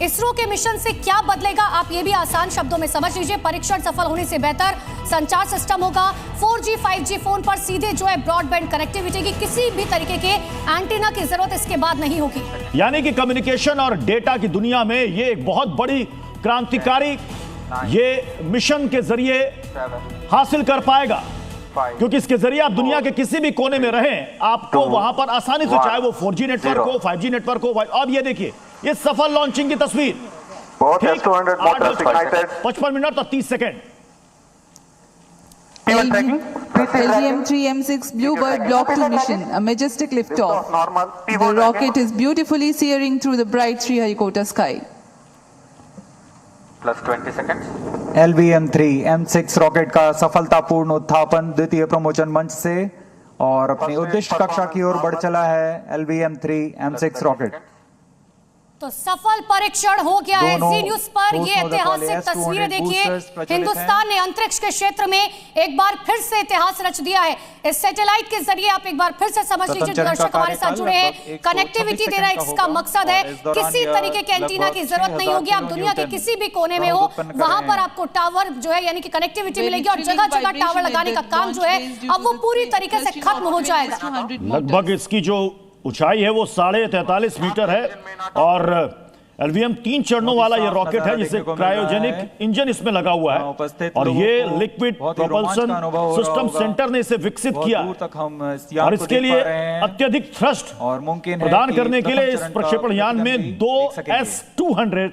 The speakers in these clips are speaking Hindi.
इसरो के मिशन से क्या बदलेगा, आप ये भी आसान शब्दों में समझ लीजिए। परीक्षण सफल होने से बेहतर संचार सिस्टम होगा। 4G 5G फोन पर सीधे जो है ब्रॉडबैंड कनेक्टिविटी की किसी भी तरीके के एंटीना की जरूरत इसके बाद नहीं होगी। यानी कि कम्युनिकेशन और डेटा की दुनिया में ये एक बहुत बड़ी क्रांतिकारी ये मिशन के जरिए हासिल कर पाएगा, क्योंकि इसके जरिए आप दुनिया के किसी भी कोने में रहें, आपको वहां पर आसानी से, चाहे वो 4G नेटवर्क हो, 5G नेटवर्क हो। अब ये देखिए, ये सफल लॉन्चिंग की तस्वीर, 55 मिनट और 30 second. LVM-3 M6 Bluebird Block 2 mission, a majestic liftoff. The rocket is beautifully searing through the bright Sriharikota sky. Plus 20 seconds. LVM-3 M6 rocket का सफलतापूर्ण उत्थापन द्वितीय प्रमोचन मंच से और अपनी उद्दिष्ट कक्षा की ओर बढ़ चला है LVM-3 M6 रॉकेट। तो सफल परीक्षण हो गया है। जी न्यूज पर ये ऐतिहासिक तस्वीरें देखिए। हिंदुस्तान ने अंतरिक्ष के क्षेत्र में एक बार फिर से इतिहास रच दिया है। इस सैटेलाइट के जरिए आप एक बार फिर से समझ लीजिए, दर्शक हमारे साथ जुड़े हैं, कनेक्टिविटी देना इसका मकसद है। किसी तरीके के एंटीना की जरूरत नहीं होगी। आप दुनिया के किसी भी कोने में हो, वहां पर आपको टावर जो है यानी कि कनेक्टिविटी मिलेगी और जगह जगह टावर लगाने का काम जो है अब वो पूरी तरीके से खत्म हो जाएगा। लगभग इसकी जो ऊंचाई है वो 43.5 मीटर है और LVM 3 चरणों वाला ये रॉकेट है, जिसे क्रायोजेनिक इंजन इसमें लगा हुआ है और ये लिक्विड प्रोपल्शन सिस्टम सेंटर ने इसे विकसित किया और इसके लिए अत्यधिक थ्रस्ट प्रदान करने के लिए इस प्रक्षेपण यान में 2 S-200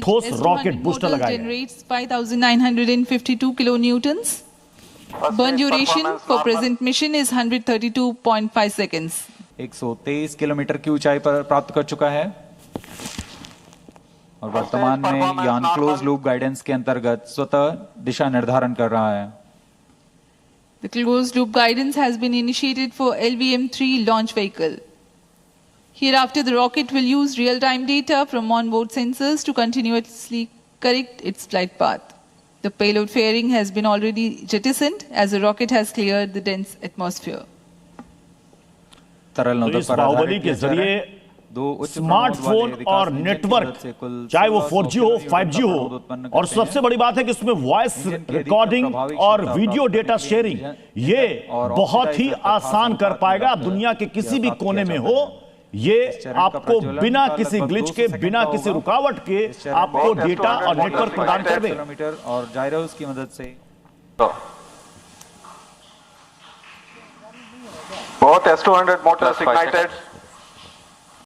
ठोस रॉकेट बूस्टर लगाए गए। 5952 kilonewtons. Burn duration for present mission is 132.5 seconds. 123 kilometre की ऊंचाई पर प्राप्त कर चुका है और वर्तमान में यान क्लोज लूप गाइडेंस के अंतर्गत स्वतः दिशा निर्धारण कर रहा है। The closed loop guidance has been initiated for LVM-3 launch vehicle. Hereafter, the rocket will use real-time data from onboard sensors to continuously correct its flight path. The payload fairing has been already jettisoned as the rocket has cleared the dense atmosphere. तो इस बाहुबली के जरिए स्मार्टफोन और नेटवर्क, चाहे वो 4G हो, 5G हो, और सबसे बड़ी बात है कि इसमें वॉइस रिकॉर्डिंग और वीडियो डेटा शेयरिंग ये बहुत ही आसान कर पाएगा। आप दुनिया के किसी भी कोने में हो, ये आपको बिना किसी ग्लिच के, बिना किसी रुकावट के आपको डेटा और नेटवर्क प्रदान कर देगा और जायरोस की मदद से। Both S-200 motors ignited.